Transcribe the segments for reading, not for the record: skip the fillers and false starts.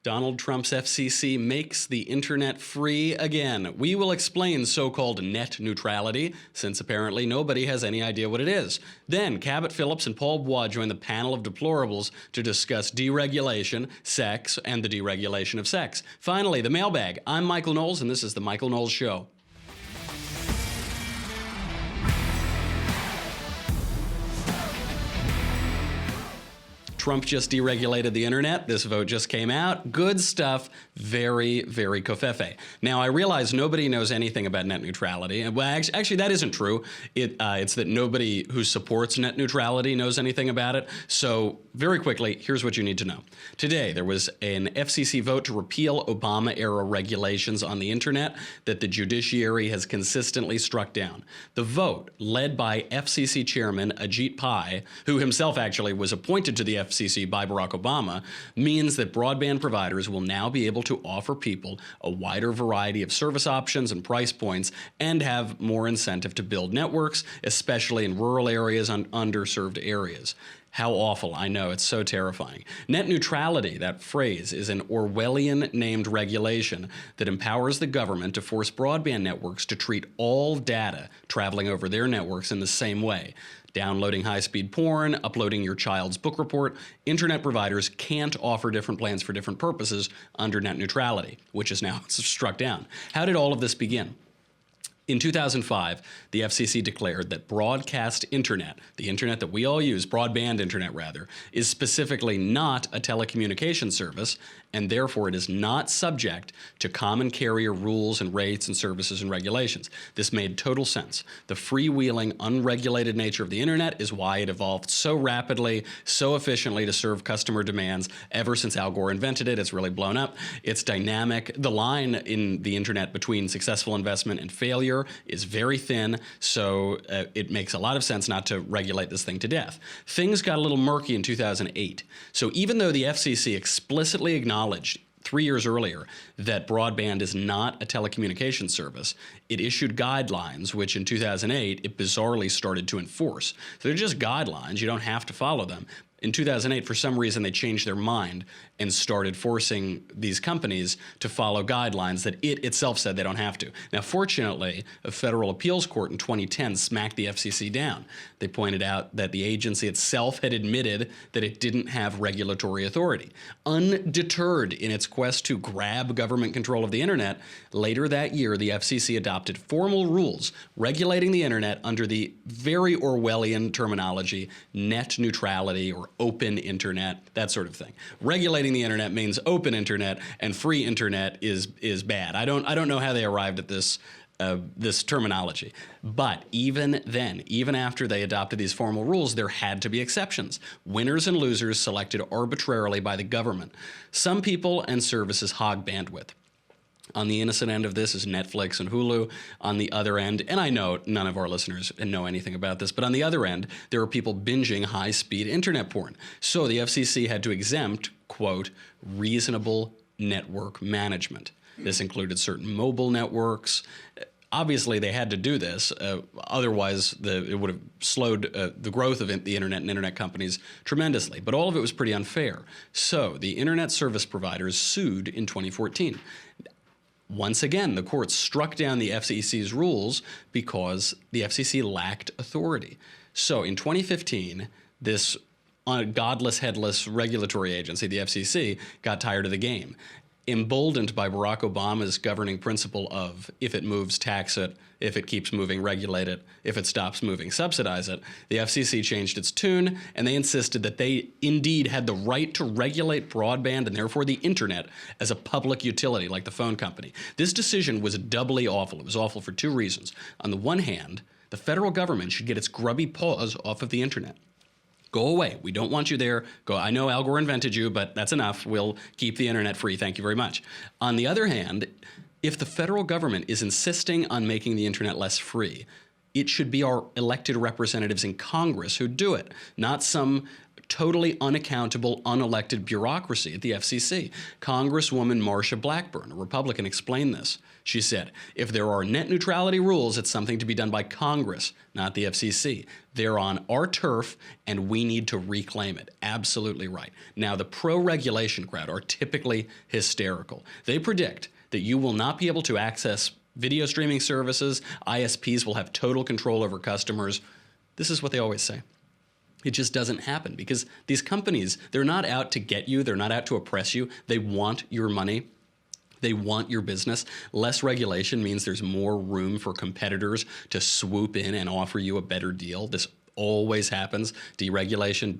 Donald Trump's FCC makes the internet free again. We will explain so-called net neutrality, since apparently nobody has any idea what it is. Then Cabot Phillips and Paul Bois join the Panel of Deplorables to discuss deregulation, sex, and the deregulation of sex. Finally, the Mailbag. I'm Michael Knowles, and this is The Michael Knowles Show. Trump just deregulated the internet. This vote just came out. Good stuff. Very, very covfefe. Now, I realize nobody knows anything about net neutrality. And well, actually, that isn't true. It's that nobody who supports net neutrality knows anything about it. So very quickly, here's what you need to know. Today, there was an FCC vote to repeal Obama-era regulations on the internet that the judiciary has consistently struck down. The vote, led by FCC Chairman Ajit Pai, who himself actually was appointed to the FCC by Barack Obama, means that broadband providers will now be able to offer people a wider variety of service options and price points and have more incentive to build networks, especially in rural areas and underserved areas. How awful. I know, it's so terrifying. Net neutrality, that phrase, is an Orwellian-named regulation that empowers the government to force broadband networks to treat all data traveling over their networks in the same way. Downloading high-speed porn, uploading your child's book report, internet providers can't offer different plans for different purposes under net neutrality, which is now struck down. How did all of this begin? In 2005, the FCC declared that broadcast internet, the internet that we all use, broadband internet rather, is specifically not a telecommunications service, and therefore it is not subject to common carrier rules and rates and services and regulations. This made total sense. The freewheeling, unregulated nature of the internet is why it evolved so rapidly, so efficiently to serve customer demands. Ever since Al Gore invented it, it's really blown up. It's dynamic. The line in the internet between successful investment and failure is very thin, so it makes a lot of sense not to regulate this thing to death. Things got a little murky in 2008. So even though the FCC explicitly acknowledged 3 years earlier that broadband is not a telecommunications service, it issued guidelines, which in 2008 it bizarrely started to enforce. So they're just guidelines. You don't have to follow them. In 2008, for some reason, they changed their mind and started forcing these companies to follow guidelines that it itself said they don't have to. Now, fortunately, a federal appeals court in 2010 smacked the FCC down. They pointed out that the agency itself had admitted that it didn't have regulatory authority. Undeterred in its quest to grab government control of the internet, later that year, the FCC adopted formal rules regulating the internet under the very Orwellian terminology, net neutrality or open internet, that sort of thing. Regulating the internet means open internet, and free internet is bad. I don't know how they arrived at this terminology. But even then, even after they adopted these formal rules, there had to be exceptions. Winners and losers selected arbitrarily by the government. Some people and services hog bandwidth. On the innocent end of this is Netflix and Hulu. On the other end, and I know none of our listeners know anything about this, but on the other end, there are people binging high-speed internet porn. So the FCC had to exempt, quote, reasonable network management. This included certain mobile networks. Obviously, they had to do this. Otherwise, it would have slowed the growth of the internet and internet companies tremendously. But all of it was pretty unfair. So the internet service providers sued in 2014. Once again, the court struck down the FCC's rules because the FCC lacked authority. So in 2015, this godless, headless regulatory agency, the FCC, got tired of the game. Emboldened by Barack Obama's governing principle of if it moves, tax it, if it keeps moving, regulate it, if it stops moving, subsidize it, the FCC changed its tune and they insisted that they indeed had the right to regulate broadband and therefore the internet as a public utility like the phone company. This decision was doubly awful. It was awful for two reasons. On the one hand, the federal government should get its grubby paws off of the internet. Go away. We don't want you there. Go. I know Al Gore invented you, but that's enough. We'll keep the internet free. Thank you very much. On the other hand, if the federal government is insisting on making the internet less free, it should be our elected representatives in Congress who do it, not some totally unaccountable, unelected bureaucracy at the FCC. Congresswoman Marsha Blackburn, a Republican, explained this. She said, if there are net neutrality rules, it's something to be done by Congress, not the FCC. They're on our turf, and we need to reclaim it. Absolutely right. Now, the pro-regulation crowd are typically hysterical. They predict that you will not be able to access video streaming services. ISPs will have total control over customers. This is what they always say. It just doesn't happen because these companies, they're not out to get you. They're not out to oppress you. They want your money. They want your business. Less regulation means there's more room for competitors to swoop in and offer you a better deal. This always happens. Deregulation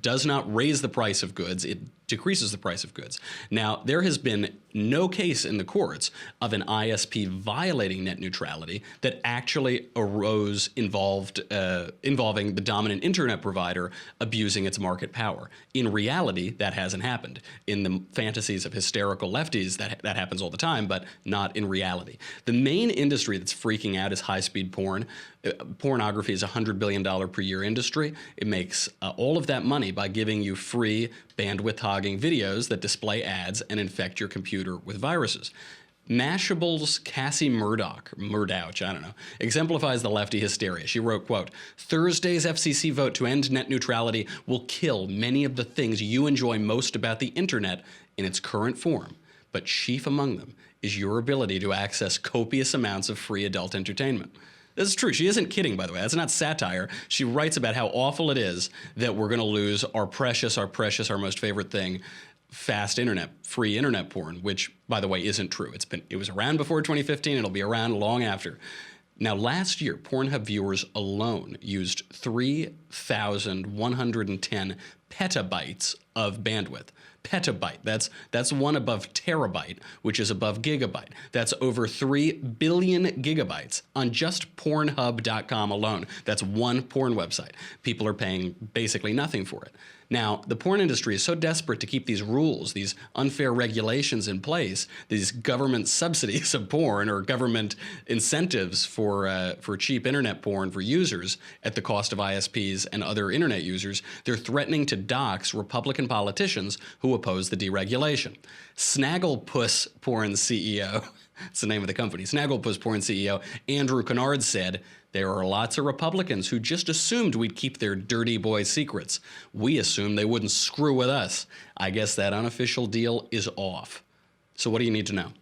does not raise the price of goods. It decreases the price of goods. Now, there has been no case in the courts of an ISP violating net neutrality that actually arose involving the dominant internet provider abusing its market power. In reality, that hasn't happened. In the fantasies of hysterical lefties, that happens all the time, but not in reality. The main industry that's freaking out is high-speed porn. Pornography is a $100 billion per year industry. It makes all of that money by giving you free bandwidth-hogging videos that display ads and infect your computer with viruses. Mashable's Cassie Murdoch, I don't know, exemplifies the lefty hysteria. She wrote, quote, Thursday's FCC vote to end net neutrality will kill many of the things you enjoy most about the internet in its current form, but chief among them is your ability to access copious amounts of free adult entertainment. This is true. She isn't kidding, by the way. That's not satire. She writes about how awful it is that we're going to lose our precious, our most favorite thing, fast internet, free internet porn, which, by the way, isn't true. It was around before 2015. It'll be around long after. Now, last year, Pornhub viewers alone used 3,110 petabytes of bandwidth. Petabyte. That's one above terabyte, which is above gigabyte. That's over 3 billion gigabytes on just Pornhub.com alone. That's one porn website. People are paying basically nothing for it. Now, the porn industry is so desperate to keep these rules, these unfair regulations in place, these government subsidies of porn or government incentives for cheap internet porn for users at the cost of ISPs and other internet users. They're threatening to dox Republican politicians who oppose the deregulation. Snagglepuss Porn CEO, it's the name of the company, Snagglepuss Porn CEO Andrew Kennard said, there are lots of Republicans who just assumed we'd keep their dirty boy secrets. We assumed they wouldn't screw with us. I guess that unofficial deal is off. So what do you need to know?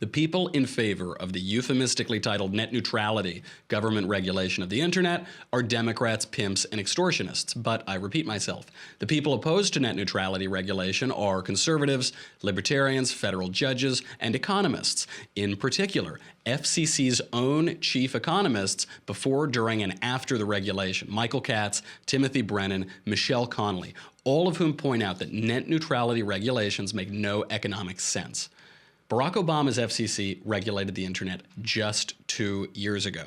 The people in favor of the euphemistically titled net neutrality government regulation of the internet are Democrats, pimps, and extortionists. But I repeat myself, the people opposed to net neutrality regulation are conservatives, libertarians, federal judges, and economists. In particular, FCC's own chief economists before, during, and after the regulation, Michael Katz, Timothy Brennan, Michelle Connolly, all of whom point out that net neutrality regulations make no economic sense. Barack Obama's FCC regulated the internet just 2 years ago.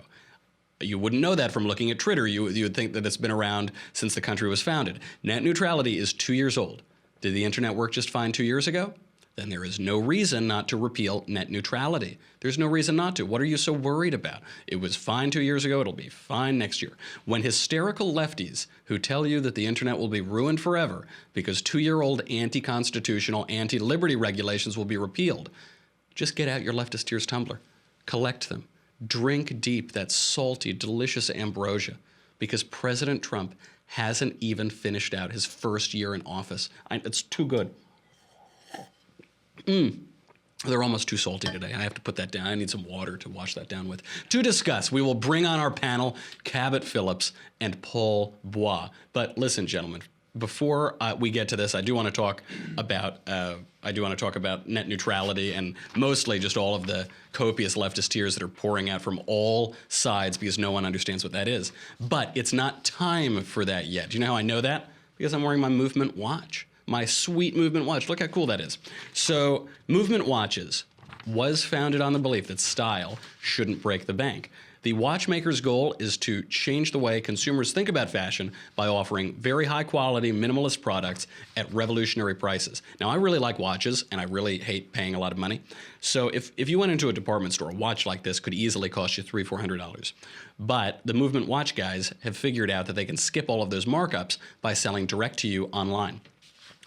You wouldn't know that from looking at Twitter. You would think that it's been around since the country was founded. Net neutrality is 2 years old. Did the internet work just fine 2 years ago? Then there is no reason not to repeal net neutrality. There's no reason not to. What are you so worried about? It was fine 2 years ago. It'll be fine next year. When hysterical lefties who tell you that the internet will be ruined forever because 2-year-old anti-constitutional, anti-liberty regulations will be repealed, just get out your leftist tears tumbler. Collect them. Drink deep that salty, delicious ambrosia because President Trump hasn't even finished out his first year in office. It's too good. They're almost too salty today. I have to put that down. I need some water to wash that down with. To discuss, we will bring on our panel Cabot Phillips and Paul Bois. But listen, gentlemen, before we get to this, I do want to talk about net neutrality and mostly just all of the copious leftist tears that are pouring out from all sides because no one understands what that is. But it's not time for that yet. Do you know how I know that? Because I'm wearing my Movement watch. My sweet Movement watch. Look how cool that is. So Movement watches was founded on the belief that style shouldn't break the bank. The watchmaker's goal is to change the way consumers think about fashion by offering very high quality, minimalist products at revolutionary prices. Now, I really like watches, and I really hate paying a lot of money. So if you went into a department store, a watch like this could easily cost you $300-400. But the Movement watch guys have figured out that they can skip all of those markups by selling direct to you online.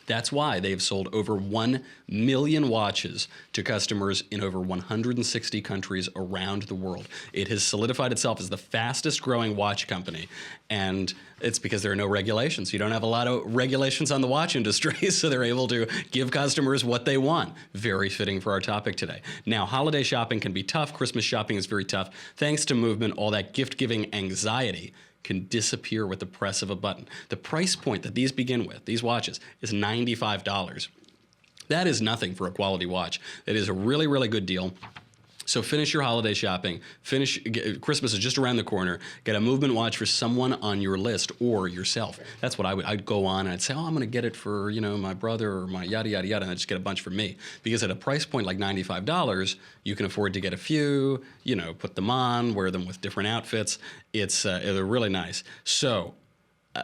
That's why they've sold over 1 million watches to customers in over 160 countries around the world. It has solidified itself as the fastest growing watch company, and it's because there are no regulations. You don't have a lot of regulations on the watch industry, so they're able to give customers what they want. Very fitting for our topic today. Now, holiday shopping can be tough. Christmas shopping is very tough. Thanks to Movement, all that gift-giving anxiety can disappear with the press of a button. The price point that these begin with, these watches, is $95. That is nothing for a quality watch. It is a really, really good deal. So finish your holiday shopping. Christmas is just around the corner. Get a Movement watch for someone on your list or yourself. That's what I'd go on and I'd say, oh, I'm going to get it for, my brother or my yada, yada, yada, and I'd just get a bunch for me. Because at a price point like $95, you can afford to get a few, put them on, wear them with different outfits. They're really nice. So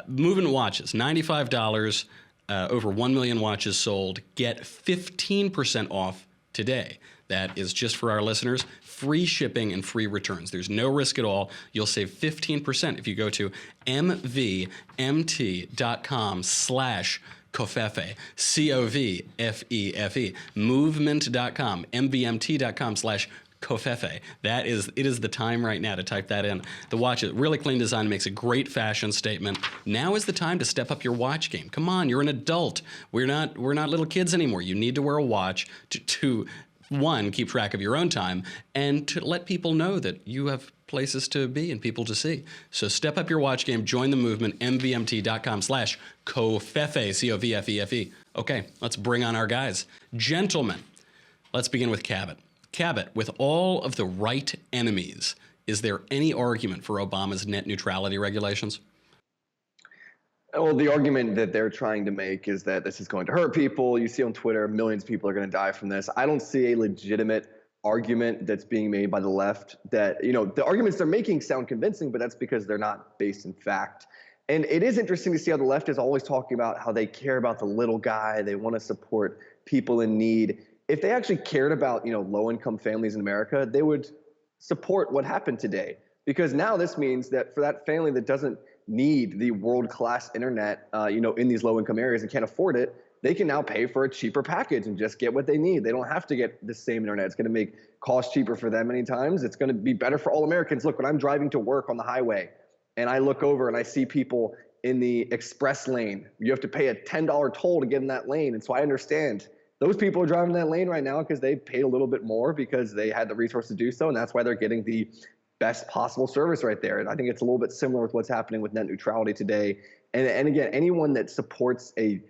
Movement watches, $95, over 1 million watches sold. Get 15% off today. That is just for our listeners, free shipping and free returns. There's no risk at all. You'll save 15% if you go to mvmt.com/Covfefe, Covfefe, movement.com, mvmt.com/Covfefe. It is the time right now to type that in. The watch is really clean design, makes a great fashion statement. Now is the time to step up your watch game. Come on, you're an adult. We're not little kids anymore. You need to wear a watch to one, keep track of your own time, and to let people know that you have places to be and people to see. So step up your watch game, join the Movement, mvmt.com/Covfefe, Covfefe. Okay, let's bring on our guys. Gentlemen, let's begin with Cabot. Cabot, with all of the right enemies, is there any argument for Obama's net neutrality regulations? Well, the argument that they're trying to make is that this is going to hurt people. You see on Twitter, millions of people are going to die from this. I don't see a legitimate argument that's being made by the left that, the arguments they're making sound convincing, but that's because they're not based in fact. And it is interesting to see how the left is always talking about how they care about the little guy. They want to support people in need. If they actually cared about, low-income families in America, they would support what happened today. Because now this means that for that family that doesn't need the world-class internet, in these low-income areas and can't afford it, they can now pay for a cheaper package and just get what they need. They don't have to get the same internet. It's going to make cost cheaper for them many times. It's going to be better for all Americans. Look, when I'm driving to work on the highway and I look over and I see people in the express lane, you have to pay a $10 toll to get in that lane. And so I understand those people are driving that lane right now because they paid a little bit more because they had the resource to do so. And that's why they're getting the best possible service right there. And I think it's a little bit similar with what's happening with net neutrality today. And again, anyone that supports a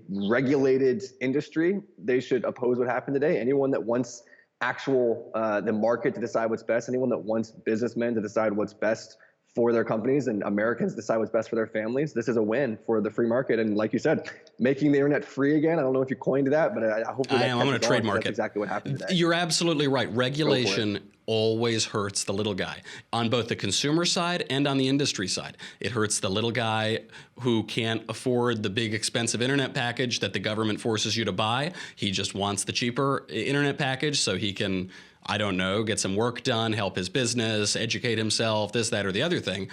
regulated industry, they should oppose what happened today. Anyone that wants the market to decide what's best, anyone that wants businessmen to decide what's best for their companies and Americans decide what's best for their families, this is a win for the free market. And like you said, making the internet free again. I don't know if you coined that, but I hope I'm going to trademark it. That's exactly what happened today. You're absolutely right. Regulation always hurts the little guy on both the consumer side and on the industry side. It hurts the little guy who can't afford the big expensive internet package that the government forces you to buy. He just wants the cheaper internet package so he can, I don't know, get some work done, help his business, educate himself, this, that, or the other thing.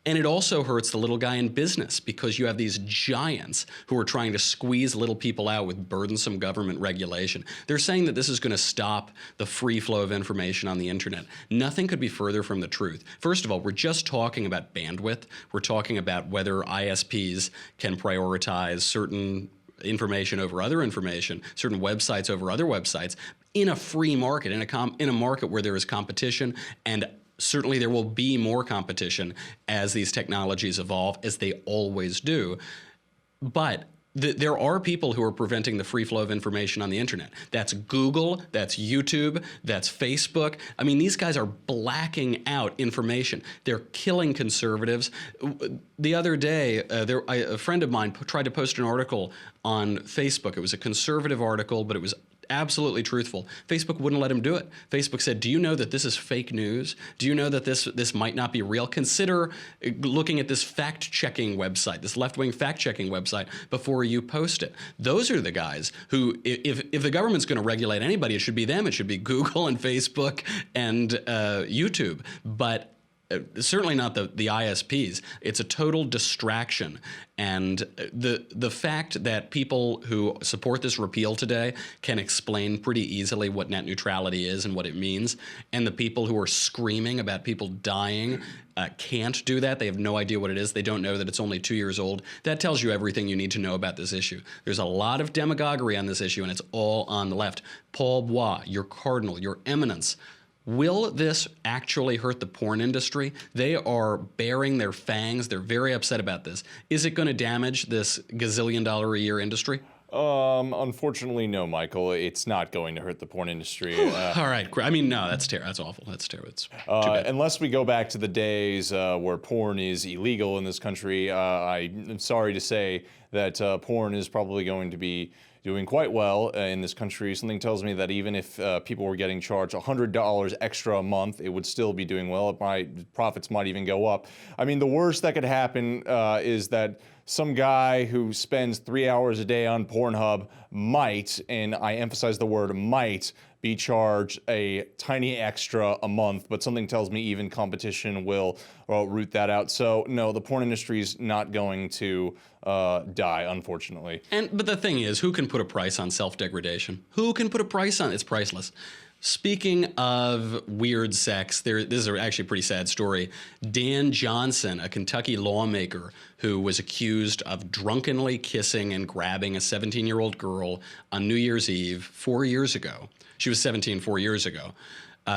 And it also hurts the little guy in business because you have these giants who are trying to squeeze little people out with burdensome government regulation. They're saying that this is going to stop the free flow of information on the internet. Nothing could be further from the truth. First of all, we're just talking about bandwidth. We're talking about whether ISPs can prioritize certain information over other information, certain websites over other websites in a free market, in a market where there is competition, and certainly there will be more competition as these technologies evolve, as they always do. But there are people who are preventing the free flow of information on the internet. That's Google, that's YouTube, that's Facebook. I mean, these guys are blacking out information. They're killing conservatives. The other day, a friend of mine tried to post an article on Facebook. It was a conservative article, but it was absolutely truthful. Facebook wouldn't let him do it. Facebook said, do you know that this is fake news? Do you know that this might not be real? Consider looking at this fact-checking website, this left-wing fact-checking website, before you post it. Those are the guys who, if the government's going to regulate anybody, it should be them. It should be Google and Facebook and YouTube. But certainly not the ISPs. It's a total distraction. And the fact that people who support this repeal today can explain pretty easily what net neutrality is and what it means, and the people who are screaming about people dying can't do that. They have no idea what it is. They don't know that it's only 2 years old. That tells you everything you need to know about this issue. There's a lot of demagoguery on this issue, and it's all on the left. Paul Bois, your cardinal, your eminence, will this actually hurt the porn industry? They are baring their fangs. They're very upset about this. Is it going to damage this gazillion-dollar-a-year industry? Unfortunately, no, Michael. It's not going to hurt the porn industry. All right. I mean, no, that's terrible. That's awful. That's terrible. It's too bad. Unless we go back to the days where porn is illegal in this country, I'm sorry to say that porn is probably going to be doing quite well in this country. Something tells me that even if people were getting charged $100 extra a month, it would still be doing well. Profits might even go up. I mean, the worst that could happen is that some guy who spends 3 hours a day on Pornhub might, and I emphasize the word might, be charged a tiny extra a month, but something tells me even competition will root that out. So no, the porn industry is not going to die, unfortunately. But the thing is, who can put a price on self-degradation? Who can put a price on it? It's priceless. Speaking of weird sex, this is actually a pretty sad story. Dan Johnson, a Kentucky lawmaker who was accused of drunkenly kissing and grabbing a 17-year-old girl on New Year's Eve 4 years ago. She was 17 4 years ago.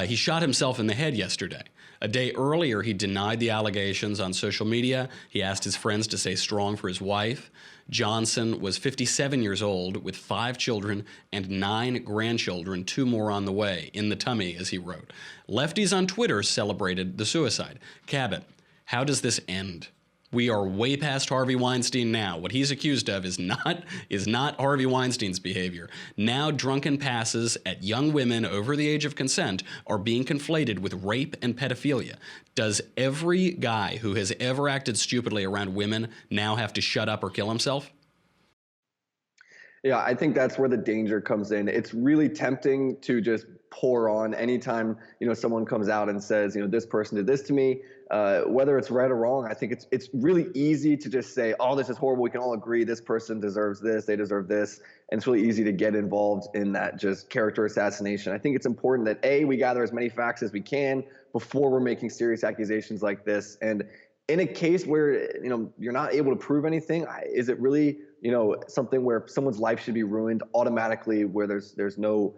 He shot himself in the head yesterday. A day earlier, he denied the allegations on social media. He asked his friends to stay strong for his wife. Johnson was 57 years old with 5 children and 9 grandchildren, 2 more on the way, in the tummy, as he wrote. Lefties on Twitter celebrated the suicide. Cabot, how does this end? We are way past Harvey Weinstein now. What he's accused of is not Harvey Weinstein's behavior. Now drunken passes at young women over the age of consent are being conflated with rape and pedophilia. Does every guy who has ever acted stupidly around women now have to shut up or kill himself? Yeah, I think that's where the danger comes in. It's really tempting to just pour on anytime, someone comes out and says, this person did this to me. Whether it's right or wrong, I think it's really easy to just say, oh, this is horrible. We can all agree this person deserves this, they deserve this. And it's really easy to get involved in that just character assassination. I think it's important that, A, we gather as many facts as we can before we're making serious accusations like this. And in a case where, you're not able to prove anything, is it really, something where someone's life should be ruined automatically, where there's no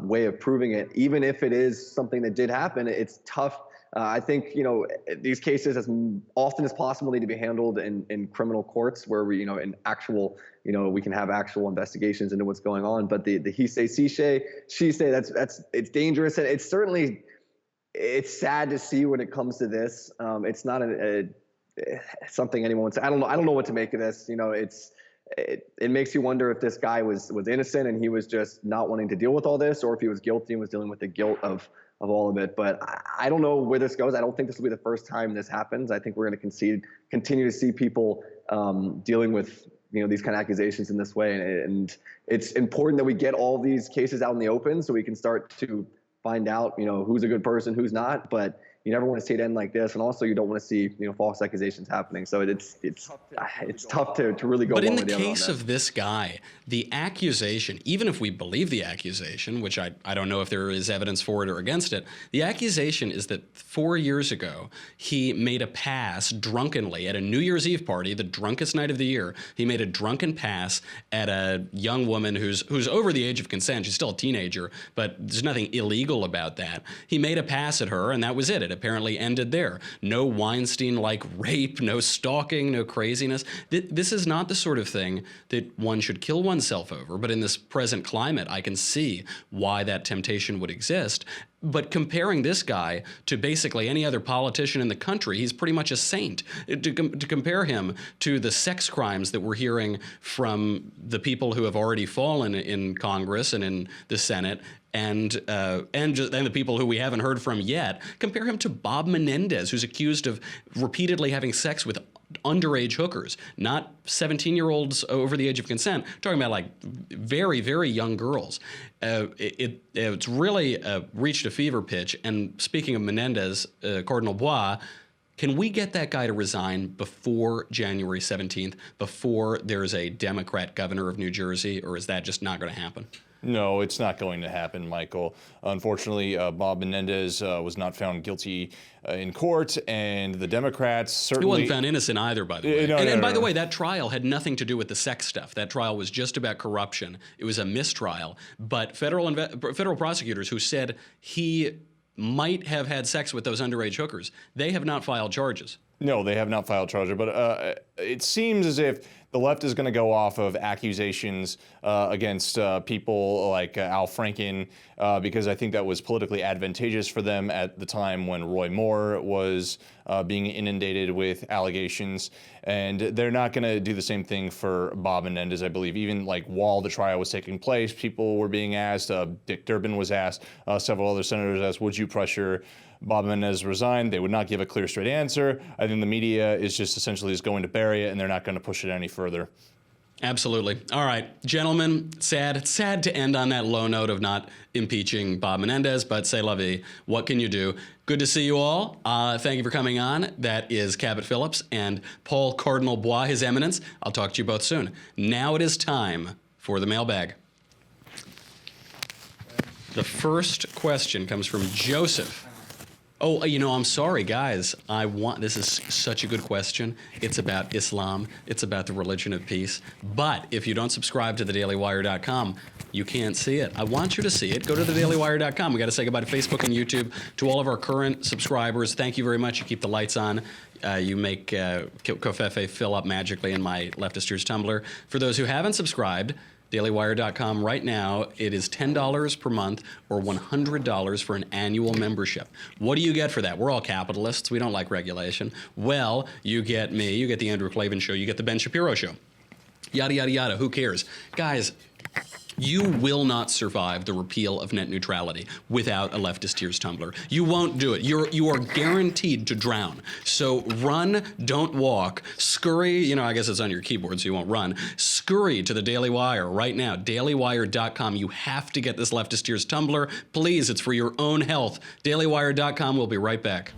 way of proving it? Even if it is something that did happen, it's tough. I think, these cases as often as possible need to be handled in criminal courts where we, in actual, we can have actual investigations into what's going on. But the he say, she say, it's dangerous. And it's sad to see when it comes to this. It's not something anyone would say. I don't know what to make of this. It makes you wonder if this guy was innocent and he was just not wanting to deal with all this, or if he was guilty and was dealing with the guilt of all of it. But I don't know where this goes. I don't think this will be the first time this happens. I think we're going to continue to see people dealing with these kind of accusations in this way. And it's important that we get all these cases out in the open so we can start to find out who's a good person, who's not. But you never want to see it end like this, and also you don't want to see false accusations happening. So it's tough to really go. But in the case of this guy, the accusation, even if we believe the accusation, which I don't know if there is evidence for it or against it, the accusation is that 4 years ago he made a pass drunkenly at a New Year's Eve party, the drunkest night of the year. He made a drunken pass at a young woman who's over the age of consent. She's still a teenager, but there's nothing illegal about that. He made a pass at her, and that was it. It apparently ended there. No Weinstein-like rape, no stalking, no craziness. This is not the sort of thing that one should kill oneself over, but in this present climate, I can see why that temptation would exist. But comparing this guy to basically any other politician in the country, he's pretty much a saint. To compare him to the sex crimes that we're hearing from the people who have already fallen in Congress and in the Senate, and the people who we haven't heard from yet, compare him to Bob Menendez, who's accused of repeatedly having sex with underage hookers, not 17-year-olds over the age of consent. Talking about like very, very young girls. It's really reached a fever pitch. And speaking of Menendez, Cardinal Bois, can we get that guy to resign before January 17th, before there's a Democrat governor of New Jersey, or is that just not going to happen? No, it's not going to happen, Michael. Unfortunately, Bob Menendez was not found guilty in court, and the Democrats certainly... He wasn't found innocent either, by the way. And by the way, that trial had nothing to do with the sex stuff. That trial was just about corruption. It was a mistrial. But federal prosecutors who said he might have had sex with those underage hookers, they have not filed charges. No, they have not filed charges, but it seems as if the left is going to go off of accusations against people like Al Franken, because I think that was politically advantageous for them at the time when Roy Moore was being inundated with allegations. And they're not going to do the same thing for Bob Menendez, I believe. Even like while the trial was taking place, people were being asked, Dick Durbin was asked, several other senators asked, would you pressure Bob Menendez resign? They would not give a clear, straight answer. I think the media is just essentially going to bury it, and they're not going to push it any further. Absolutely. All right, gentlemen, sad to end on that low note of not impeaching Bob Menendez, but c'est la vie. What can you do? Good to see you all. Thank you for coming on. That is Cabot Phillips and Paul Cardinal Bois, His Eminence. I'll talk to you both soon. Now it is time for the mailbag. The first question comes from Joseph. Oh, I'm sorry, guys. This is such a good question. It's about Islam. It's about the religion of peace. But if you don't subscribe to thedailywire.com, you can't see it. I want you to see it. Go to thedailywire.com. We got to say goodbye to Facebook and YouTube. To all of our current subscribers, thank you very much. You keep the lights on. You make Covfefe fill up magically in my leftist ears tumbler. For those who haven't subscribed, dailywire.com right now, it is $10 per month or $100 for an annual membership. What do you get for that? We're all capitalists. We don't like regulation. Well, you get me, you get the Andrew Klavan Show, you get the Ben Shapiro Show. Yada, yada, yada. Who cares? Guys, you will not survive the repeal of net neutrality without a leftist tears tumbler. You won't do it. You are guaranteed to drown. So run, don't walk. Scurry, I guess it's on your keyboard so you won't run. Scurry to the Daily Wire right now, dailywire.com. You have to get this leftist tears tumbler. Please, it's for your own health. Dailywire.com. We'll be right back.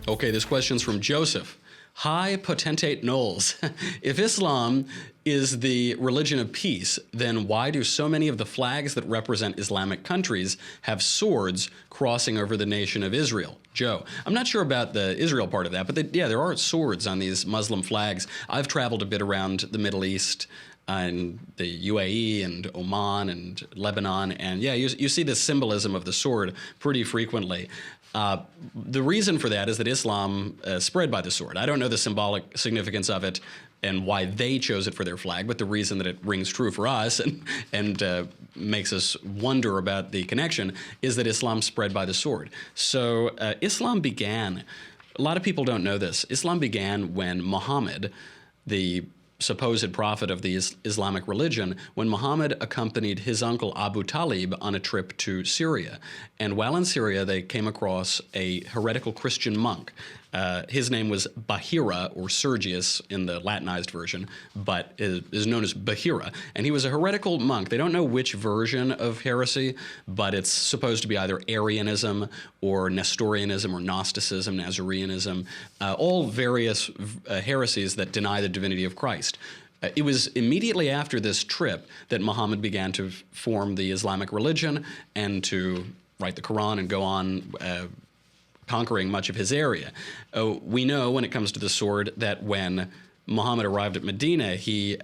Okay, this question's from Joseph. Hi, Potentate Knowles. If Islam is the religion of peace, then why do so many of the flags that represent Islamic countries have swords crossing over the nation of Israel? Joe. I'm not sure about the Israel part of that, but there are swords on these Muslim flags. I've traveled a bit around the Middle East and the UAE and Oman and Lebanon, and you see the symbolism of the sword pretty frequently. The reason for that is that Islam spread by the sword. I don't know the symbolic significance of it and why they chose it for their flag, but the reason that it rings true for us and makes us wonder about the connection is that Islam spread by the sword. So Islam began, a lot of people don't know this, Islam began when Muhammad, the supposed prophet of the Islamic religion, when Muhammad accompanied his uncle Abu Talib on a trip to Syria. And while in Syria, they came across a heretical Christian monk. His name was Bahira, or Sergius in the Latinized version, but is known as Bahira. And he was a heretical monk. They don't know which version of heresy, but it's supposed to be either Arianism or Nestorianism or Gnosticism, Nazareanism, all various heresies that deny the divinity of Christ. It was immediately after this trip that Muhammad began to form the Islamic religion and to write the Quran and go on conquering much of his area. We know when it comes to the sword that when Muhammad arrived at Medina, he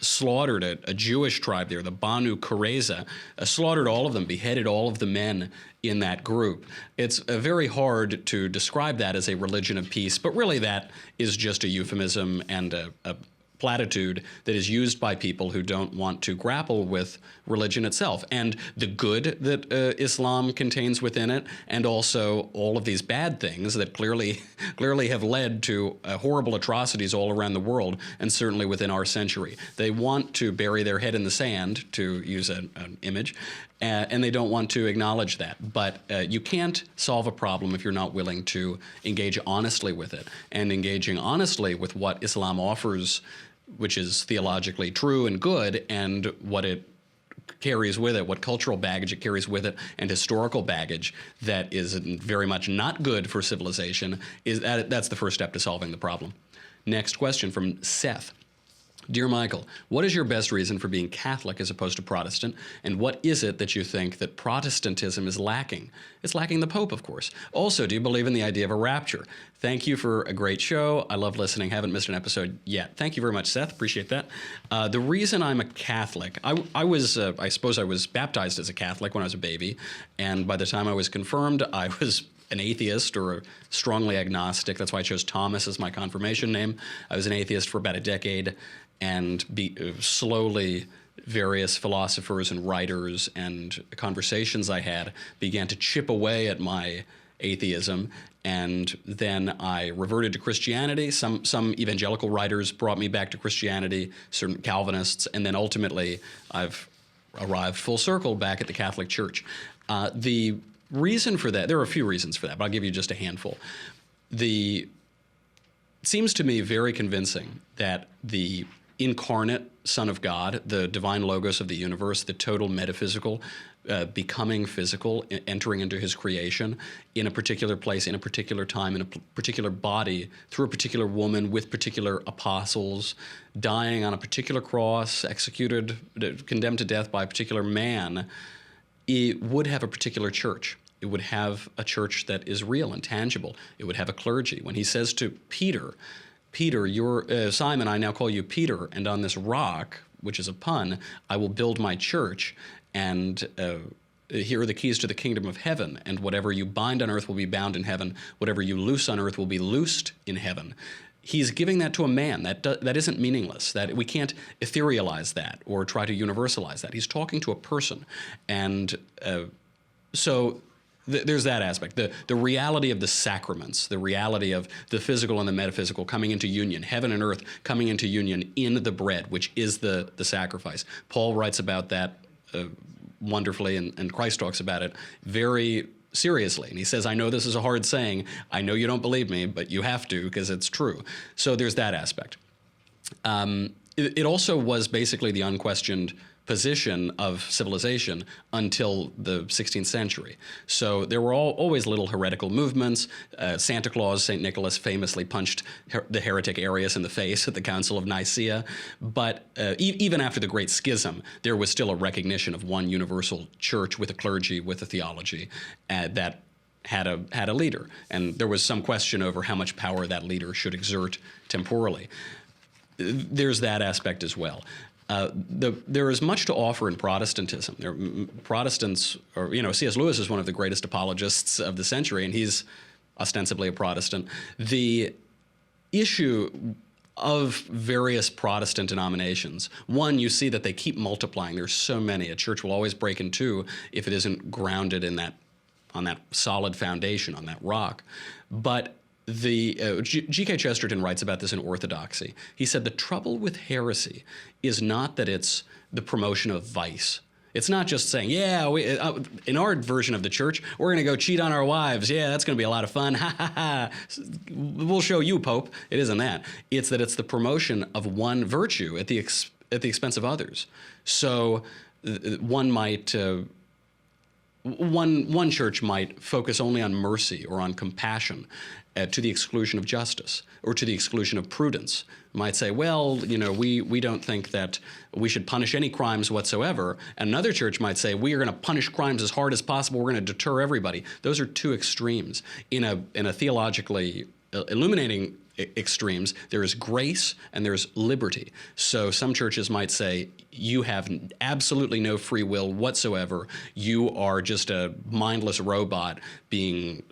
slaughtered a Jewish tribe there, the Banu Qurayza, slaughtered all of them, beheaded all of the men in that group. It's very hard to describe that as a religion of peace, but really that is just a euphemism and a platitude that is used by people who don't want to grapple with religion itself and the good that Islam contains within it, and also all of these bad things that clearly have led to horrible atrocities all around the world, and certainly within our century. They want to bury their head in the sand, to use an image, and they don't want to acknowledge that. But you can't solve a problem if you're not willing to engage honestly with it. And engaging honestly with what Islam offers, which is theologically true and good, and what it carries with it, what cultural baggage it carries with it, and historical baggage that is very much not good for civilization, that's the first step to solving the problem. Next question from Seth. Dear Michael, what is your best reason for being Catholic as opposed to Protestant, and what is it that you think that Protestantism is lacking? It's lacking the Pope, of course. Also, do you believe in the idea of a rapture? Thank you for a great show. I love listening. Haven't missed an episode yet. Thank you very much, Seth. Appreciate that. The reason I'm a Catholic, I suppose I was baptized as a Catholic when I was a baby, and by the time I was confirmed, I was an atheist or strongly agnostic. That's why I chose Thomas as my confirmation name. I was an atheist for about a decade, and slowly various philosophers and writers and conversations I had began to chip away at my atheism, and then I reverted to Christianity. Some evangelical writers brought me back to Christianity, certain Calvinists, and then ultimately I've arrived full circle back at the Catholic Church. The reason for that, there are a few reasons for that, but I'll give you just a handful. It seems to me very convincing that the incarnate Son of God, the divine logos of the universe, the total metaphysical, becoming physical, entering into his creation in a particular place, in a particular time, in a particular body, through a particular woman, with particular apostles, dying on a particular cross, executed, condemned to death by a particular man, it would have a particular church. It would have a church that is real and tangible. It would have a clergy. When he says to Peter, you're Simon, I now call you Peter, and on this rock, which is a pun, I will build my church, and here are the keys to the kingdom of heaven, and whatever you bind on earth will be bound in heaven, whatever you loose on earth will be loosed in heaven. He's giving that to a man. That isn't meaningless. That we can't etherealize that or try to universalize that. He's talking to a person, and so there's that aspect. The reality of the sacraments, the reality of the physical and the metaphysical coming into union, heaven and earth coming into union in the bread, which is the sacrifice. Paul writes about that wonderfully, and Christ talks about it very seriously. And he says, I know this is a hard saying. I know you don't believe me, but you have to because it's true. So there's that aspect. It also was basically the unquestioned position of civilization until the 16th century. So there were always little heretical movements. Santa Claus, St. Nicholas, famously punched the heretic Arius in the face at the Council of Nicaea. But even after the Great Schism, there was still a recognition of one universal church with a clergy, with a theology that had a leader. And there was some question over how much power that leader should exert temporally. There's that aspect as well. There is much to offer in Protestantism. Protestants, or C.S. Lewis is one of the greatest apologists of the century, and he's ostensibly a Protestant. The issue of various Protestant denominations, one, you see that they keep multiplying. There's so many. A church will always break in two if it isn't grounded on that solid foundation, on that rock. But G.K. Chesterton writes about this in Orthodoxy. He said the trouble with heresy is not that it's the promotion of vice. It's not just saying, in our version of the church, we're going to go cheat on our wives. Yeah, that's going to be a lot of fun. Ha, ha, ha. We'll show you, Pope. It isn't that. It's that it's the promotion of one virtue at the expense of others. So one church might focus only on mercy or on compassion to the exclusion of justice or to the exclusion of prudence. Might say, well, we don't think that we should punish any crimes whatsoever. Another church might say, we are going to punish crimes as hard as possible. We're going to deter everybody. Those are two extremes. In a theologically illuminating extremes. There is grace and there's liberty. So some churches might say you have absolutely no free will whatsoever. You are just a mindless robot being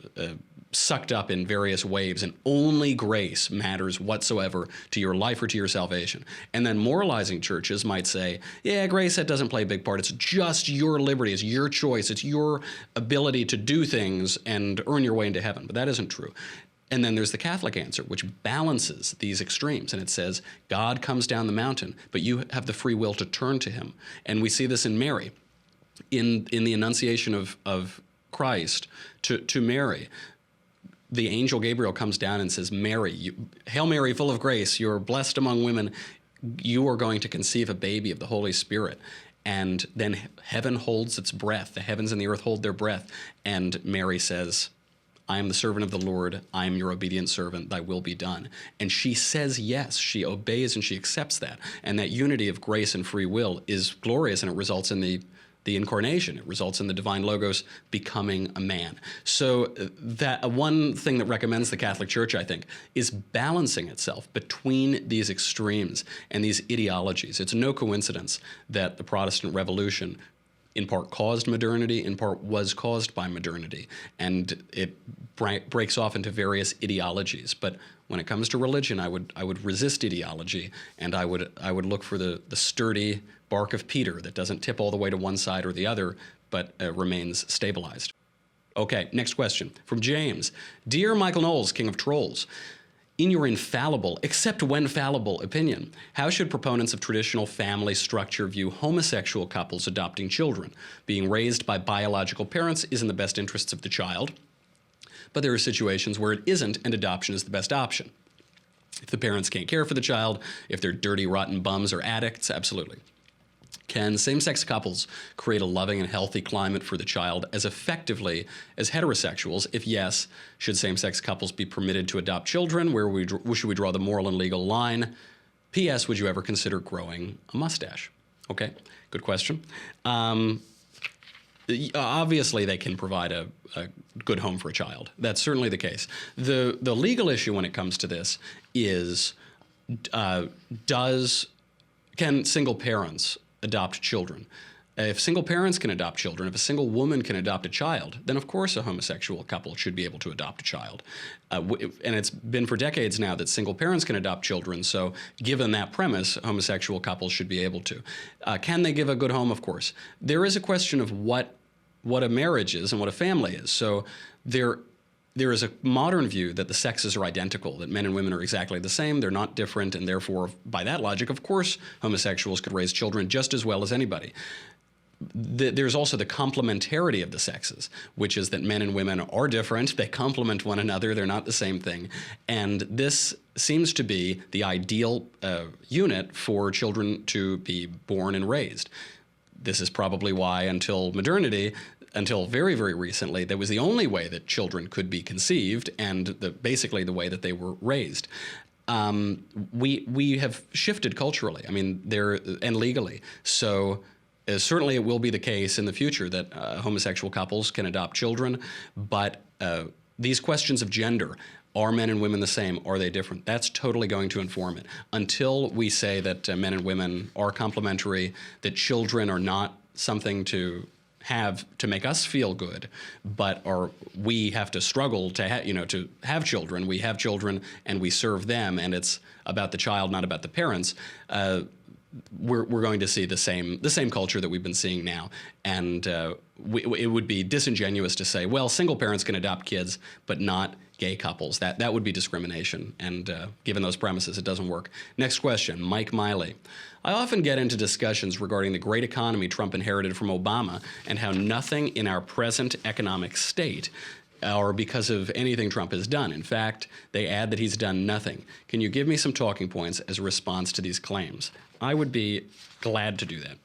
sucked up in various waves, and only grace matters whatsoever to your life or to your salvation. And then moralizing churches might say, yeah, grace, that doesn't play a big part. It's just your liberty. It's your choice. It's your ability to do things and earn your way into heaven. But that isn't true. And then there's the Catholic answer, which balances these extremes. And it says, God comes down the mountain, but you have the free will to turn to him. And we see this in Mary, in the Annunciation of Christ to Mary. The angel Gabriel comes down and says, Mary, Hail Mary, full of grace, you're blessed among women. You are going to conceive a baby of the Holy Spirit. And then heaven holds its breath. The heavens and the earth hold their breath. And Mary says, I am the servant of the Lord. I am your obedient servant. Thy will be done. And she says yes. She obeys and she accepts that. And that unity of grace and free will is glorious, and it results in the incarnation. It results in the divine logos becoming a man. So that one thing that recommends the Catholic Church, I think, is balancing itself between these extremes and these ideologies. It's no coincidence that the Protestant Revolution in part caused modernity, in part was caused by modernity, and it breaks off into various ideologies. But when it comes to religion, I would resist ideology, and I would look for the sturdy bark of Peter that doesn't tip all the way to one side or the other, but remains stabilized. Okay, next question from James. Dear Michael Knowles, King of Trolls, in your infallible, except when fallible, opinion, how should proponents of traditional family structure view homosexual couples adopting children? Being raised by biological parents is in the best interests of the child, but there are situations where it isn't, and adoption is the best option. If the parents can't care for the child, if they're dirty, rotten bums or addicts, absolutely. Can same-sex couples create a loving and healthy climate for the child as effectively as heterosexuals? If yes, should same-sex couples be permitted to adopt children? Where should we draw the moral and legal line? P.S. Would you ever consider growing a mustache? Okay, good question. Obviously, they can provide a good home for a child. That's certainly the case. The legal issue when it comes to this is, can single parents adopt children? If single parents can adopt children, if a single woman can adopt a child, then of course a homosexual couple should be able to adopt a child. And it's been for decades now that single parents can adopt children, so given that premise, homosexual couples should be able to. Can they give a good home? Of course. There is a question of what a marriage is and what a family is. So there is a modern view that the sexes are identical, that men and women are exactly the same, they're not different, and therefore, by that logic, of course, homosexuals could raise children just as well as anybody. There's also the complementarity of the sexes, which is that men and women are different, they complement one another, they're not the same thing, and this seems to be the ideal unit for children to be born and raised. This is probably why, until modernity, until very, very recently, that was the only way that children could be conceived, and basically the way that they were raised. We have shifted culturally, and legally. So certainly it will be the case in the future that homosexual couples can adopt children, but these questions of gender, are men and women the same? Are they different? That's totally going to inform it. Until we say that men and women are complementary, that children are not something to have to make us feel good, but we have to struggle to have children. We have children and we serve them, and it's about the child, not about the parents. We're going to see the same culture that we've been seeing now, and it would be disingenuous to say, well, single parents can adopt kids, but not gay couples. That would be discrimination, and given those premises, it doesn't work. Next question, Mike Miley. I often get into discussions regarding the great economy Trump inherited from Obama and how nothing in our present economic state or because of anything Trump has done. In fact, they add that he's done nothing. Can you give me some talking points as a response to these claims? I would be glad to do that.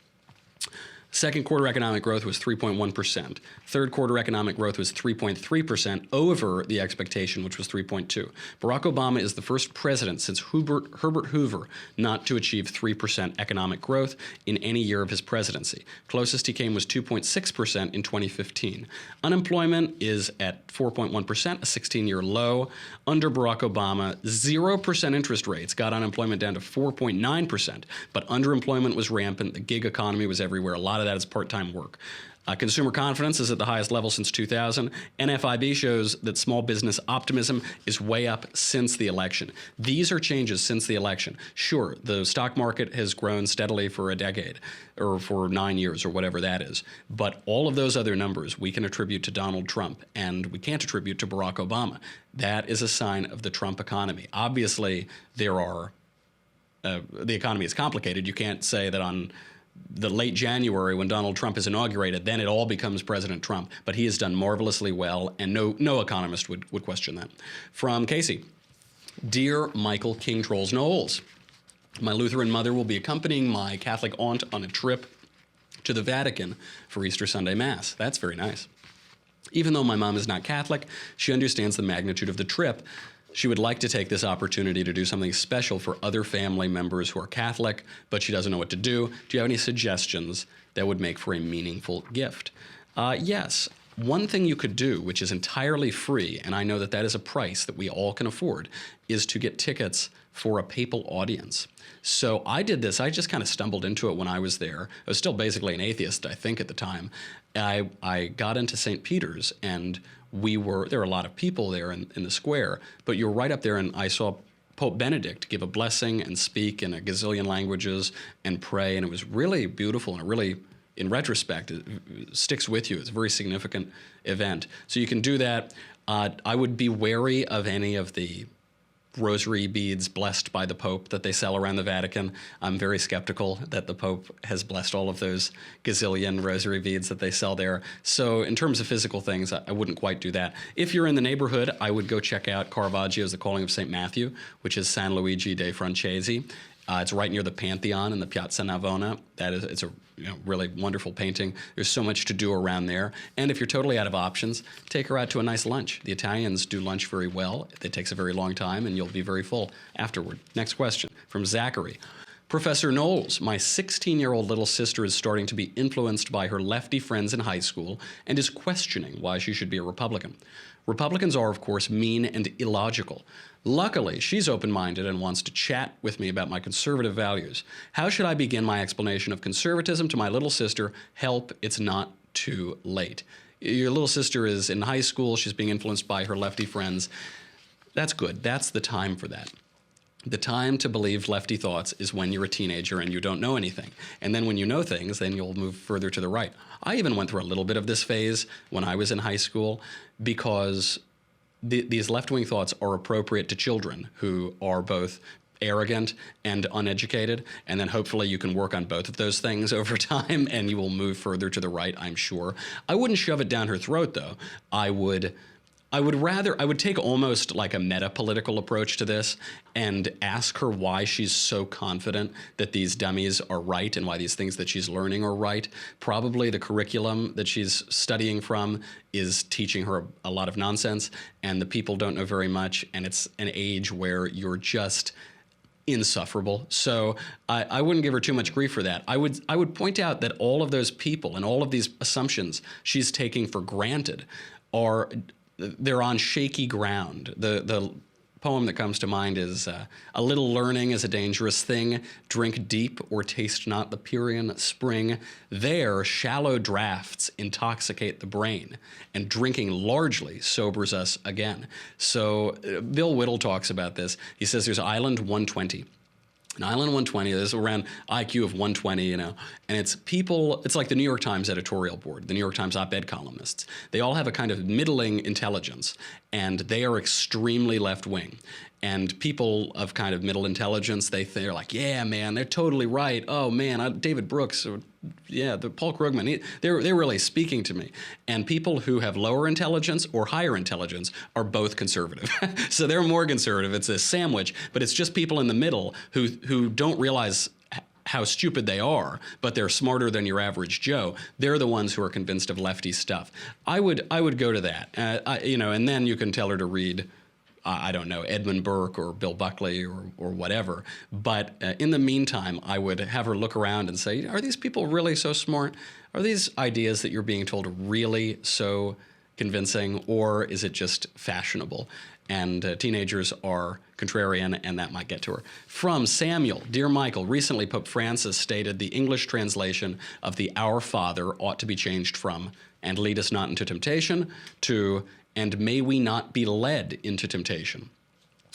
Second quarter economic growth was 3.1%. Third quarter economic growth was 3.3% over the expectation, which was 3.2. Barack Obama is the first president since Herbert Hoover not to achieve 3% economic growth in any year of his presidency. Closest he came was 2.6% in 2015. Unemployment is at 4.1%, a 16-year low. Under Barack Obama, 0% interest rates got unemployment down to 4.9%, but underemployment was rampant. The gig economy was everywhere. A lot of that is part-time work. Consumer confidence is at the highest level since 2000. NFIB shows that small business optimism is way up since the election. These are changes since the election. Sure, the stock market has grown steadily for a decade, or for 9 years, or whatever that is. But all of those other numbers we can attribute to Donald Trump, and we can't attribute to Barack Obama. That is a sign of the Trump economy. Obviously, there are the economy is complicated. You can't say that on the late January when Donald Trump is inaugurated, then it all becomes President Trump. But he has done marvelously well, and no economist would question that. From Casey, Dear Michael King Trolls Knowles, my Lutheran mother will be accompanying my Catholic aunt on a trip to the Vatican for Easter Sunday Mass. That's very nice. Even though my mom is not Catholic, she understands the magnitude of the trip. She would like to take this opportunity to do something special for other family members who are Catholic, but she doesn't know what to do. Do you have any suggestions that would make for a meaningful gift? Yes. One thing you could do, which is entirely free, and I know that that is a price that we all can afford, is to get tickets for a papal audience. So I did this. I just kind of stumbled into it when I was there. I was still basically an atheist, I think, at the time. I got into St. Peter's, and there were a lot of people there in the square, but you were right up there, and I saw Pope Benedict give a blessing and speak in a gazillion languages and pray, and it was really beautiful, and it really, in retrospect, it sticks with you. It's a very significant event. So you can do that. I would be wary of any of the rosary beads blessed by the Pope that they sell around the Vatican. I'm very skeptical that the Pope has blessed all of those gazillion rosary beads that they sell there. So in terms of physical things, I wouldn't quite do that. If you're in the neighborhood, I would go check out Caravaggio's The Calling of St. Matthew, which is San Luigi dei Francesi. It's right near the Pantheon in the Piazza Navona. It's a really wonderful painting. There's so much to do around there. And if you're totally out of options, take her out to a nice lunch. The Italians do lunch very well. It takes a very long time, and you'll be very full afterward. Next question from Zachary. Professor Knowles, my 16-year-old little sister is starting to be influenced by her lefty friends in high school and is questioning why she should be a Republican. Republicans are, of course, mean and illogical. Luckily, she's open-minded and wants to chat with me about my conservative values. How should I begin my explanation of conservatism to my little sister? Help, it's not too late. Your little sister is in high school. She's being influenced by her lefty friends. That's good. That's the time for that. The time to believe lefty thoughts is when you're a teenager and you don't know anything. And then when you know things, then you'll move further to the right. I even went through a little bit of this phase when I was in high school because these left-wing thoughts are appropriate to children who are both arrogant and uneducated, and then hopefully you can work on both of those things over time and you will move further to the right, I'm sure. I wouldn't shove it down her throat, though. I would take almost like a meta-political approach to this and ask her why she's so confident that these dummies are right and why these things that she's learning are right. Probably the curriculum that she's studying from is teaching her a lot of nonsense, and the people don't know very much, and it's an age where you're just insufferable. So I wouldn't give her too much grief for that. I would point out that all of those people and all of these assumptions she's taking for granted they're on shaky ground. The poem that comes to mind is, a little learning is a dangerous thing. Drink deep or taste not the Pierian spring. There shallow draughts intoxicate the brain, and drinking largely sobers us again. So Bill Whittle talks about this. He says there's Island 120. An Island 120, there's around IQ of 120, and it's people, it's like the New York Times editorial board, the New York Times op-ed columnists. They all have a kind of middling intelligence, and they are extremely left-wing. And people of kind of middle intelligence, they're like, yeah, man, they're totally right. Oh, man, David Brooks, or, Paul Krugman, they're really speaking to me. And people who have lower intelligence or higher intelligence are both conservative. So they're more conservative. It's a sandwich, but it's just people in the middle who don't realize how stupid they are, but they're smarter than your average Joe. They're the ones who are convinced of lefty stuff. I would go to that, and then you can tell her to read, I don't know, Edmund Burke or Bill Buckley or whatever. But in the meantime, I would have her look around and say, are these people really so smart? Are these ideas that you're being told really so convincing, or is it just fashionable? And teenagers are contrarian, and that might get to her. From Samuel, Dear Michael, recently Pope Francis stated the English translation of the Our Father ought to be changed from, and lead us not into temptation, to, and may we not be led into temptation.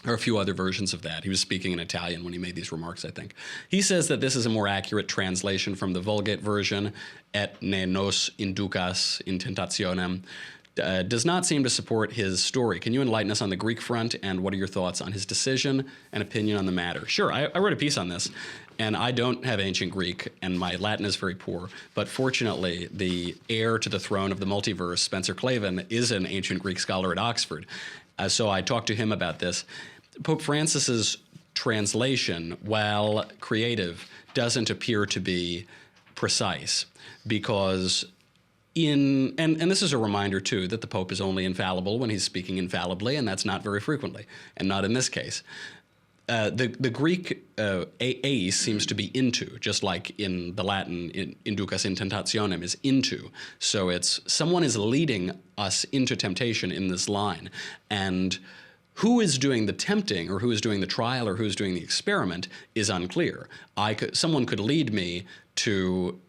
There are a few other versions of that. He was speaking in Italian when he made these remarks, I think. He says that this is a more accurate translation from the Vulgate version, et ne nos inducas in tentationem, does not seem to support his story. Can you enlighten us on the Greek front, and what are your thoughts on his decision and opinion on the matter? Sure, I wrote a piece on this, and I don't have ancient Greek, and my Latin is very poor, but fortunately, the heir to the throne of the multiverse, Spencer Clavin, is an ancient Greek scholar at Oxford. So I talked to him about this. Pope Francis's translation, while creative, doesn't appear to be precise, because and this is a reminder, too, that the Pope is only infallible when he's speaking infallibly, and that's not very frequently, and not in this case. The Greek eis seems to be into, just like in the Latin, inducas in tentationem is into. So it's someone is leading us into temptation in this line. And who is doing the tempting, or who is doing the trial, or who is doing the experiment is unclear. Someone could lead me to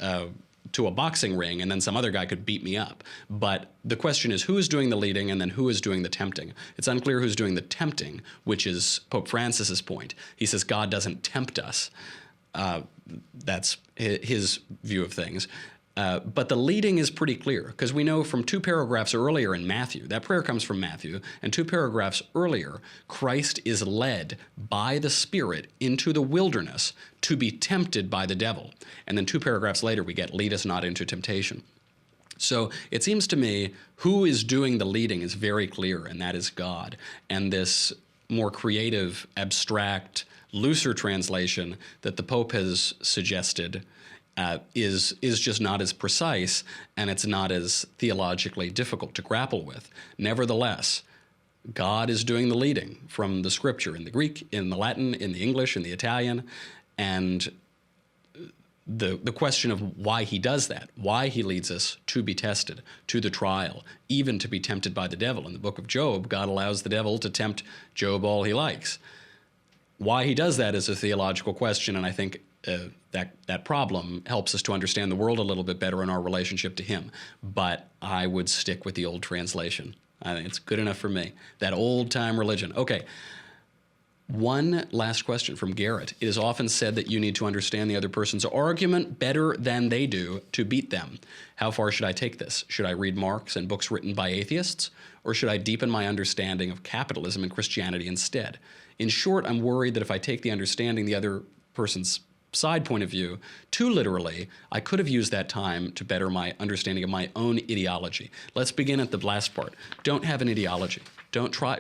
a boxing ring, and then some other guy could beat me up. But the question is, who is doing the leading, and then who is doing the tempting? It's unclear who's doing the tempting, which is Pope Francis's point. He says God doesn't tempt us. That's his view of things. But the leading is pretty clear, because we know from 2 paragraphs earlier in Matthew, that prayer comes from Matthew, and 2 paragraphs earlier, Christ is led by the Spirit into the wilderness to be tempted by the devil. And then 2 paragraphs later, we get, lead us not into temptation. So it seems to me who is doing the leading is very clear, and that is God. And this more creative, abstract, looser translation that the Pope has suggested is just not as precise, and it's not as theologically difficult to grapple with. Nevertheless, God is doing the leading from the Scripture in the Greek, in the Latin, in the English, in the Italian, and the question of why he does that, why he leads us to be tested, to the trial, even to be tempted by the devil. In the book of Job, God allows the devil to tempt Job all he likes. Why he does that is a theological question, and I think that problem helps us to understand the world a little bit better in our relationship to him. But I would stick with the old translation. I think it's good enough for me. That old-time religion. Okay. One last question from Garrett. It is often said that you need to understand the other person's argument better than they do to beat them. How far should I take this? Should I read Marx and books written by atheists? Or should I deepen my understanding of capitalism and Christianity instead? In short, I'm worried that if I take the understanding the other person's side point of view too literally, I could have used that time to better my understanding of my own ideology. Let's begin at the last part. Don't have an ideology.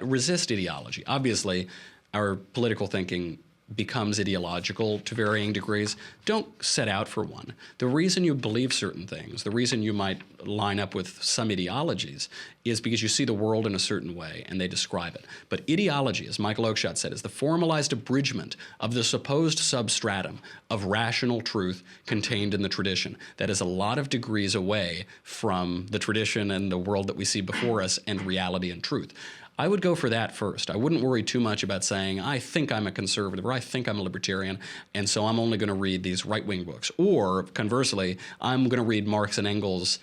Resist ideology. Obviously, our political thinking becomes ideological to varying degrees. Don't set out for one. The reason you believe certain things, the reason you might line up with some ideologies, is because you see the world in a certain way and they describe it. But ideology, as Michael Oakeshott said, is the formalized abridgment of the supposed substratum of rational truth contained in the tradition. That is a lot of degrees away from the tradition and the world that we see before us and reality and truth. I would go for that first. I wouldn't worry too much about saying, I think I'm a conservative or I think I'm a libertarian, and so I'm only going to read these right-wing books. Or conversely, I'm going to read Marx and Engels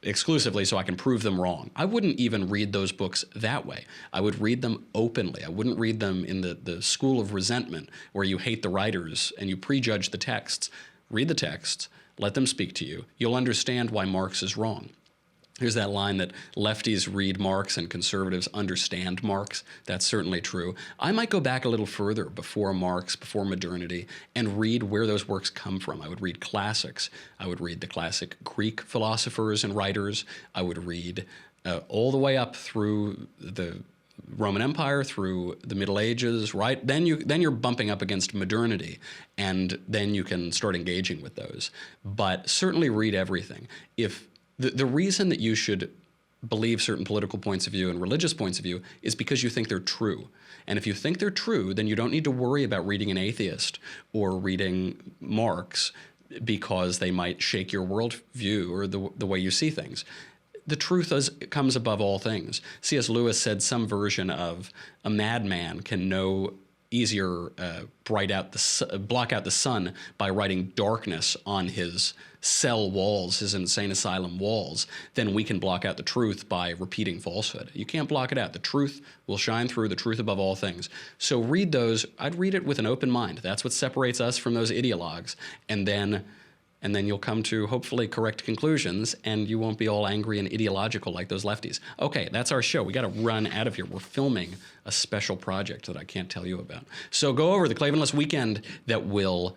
exclusively so I can prove them wrong. I wouldn't even read those books that way. I would read them openly. I wouldn't read them in the school of resentment where you hate the writers and you prejudge the texts. Read the texts. Let them speak to you. You'll understand why Marx is wrong. Here's that line that lefties read Marx and conservatives understand Marx. That's certainly true. I might go back a little further before Marx, before modernity, and read where those works come from. I would read classics. I would read the classic Greek philosophers and writers. I would read all the way up through the Roman Empire through the Middle Ages, right? Then you're bumping up against modernity, and then you can start engaging with those. But certainly read everything. If the reason that you should believe certain political points of view and religious points of view is because you think they're true. And if you think they're true, then you don't need to worry about reading an atheist or reading Marx because they might shake your worldview or the way you see things. The truth comes above all things. C.S. Lewis said some version of a madman can no easier block out the sun by writing darkness on his cell walls, his insane asylum walls, than we can block out the truth by repeating falsehood. You can't block it out. The truth will shine through, the truth above all things. So read those. I'd read it with an open mind. That's what separates us from those ideologues. And then you'll come to hopefully correct conclusions, and you won't be all angry and ideological like those lefties. Okay, that's our show. We got to run out of here. We're filming a special project that I can't tell you about. So go over the Klavanless Weekend that will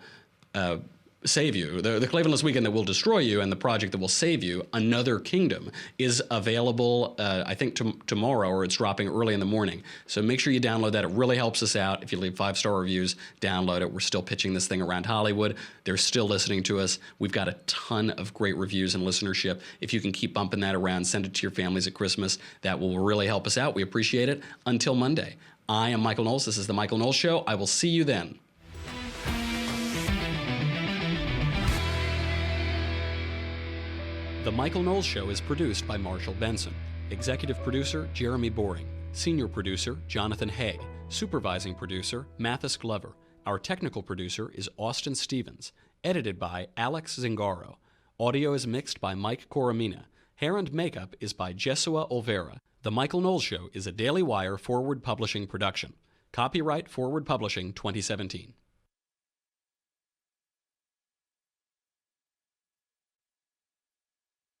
save you, the Klavanless Weekend that will destroy you, and the project that will save you, Another Kingdom, is available, I think, tomorrow, or it's dropping early in the morning. So make sure you download that. It really helps us out. If you leave 5-star reviews, download it. We're still pitching this thing around Hollywood. They're still listening to us. We've got a ton of great reviews and listenership. If you can keep bumping that around, send it to your families at Christmas. That will really help us out. We appreciate it. Until Monday, I am Michael Knowles. This is The Michael Knowles Show. I will see you then. The Michael Knowles Show is produced by Marshall Benson. Executive producer, Jeremy Boring. Senior producer, Jonathan Hay. Supervising producer, Mathis Glover. Our technical producer is Austin Stevens. Edited by Alex Zingaro. Audio is mixed by Mike Coromina. Hair and makeup is by Jesua Olvera. The Michael Knowles Show is a Daily Wire Forward Publishing production. Copyright Forward Publishing 2017.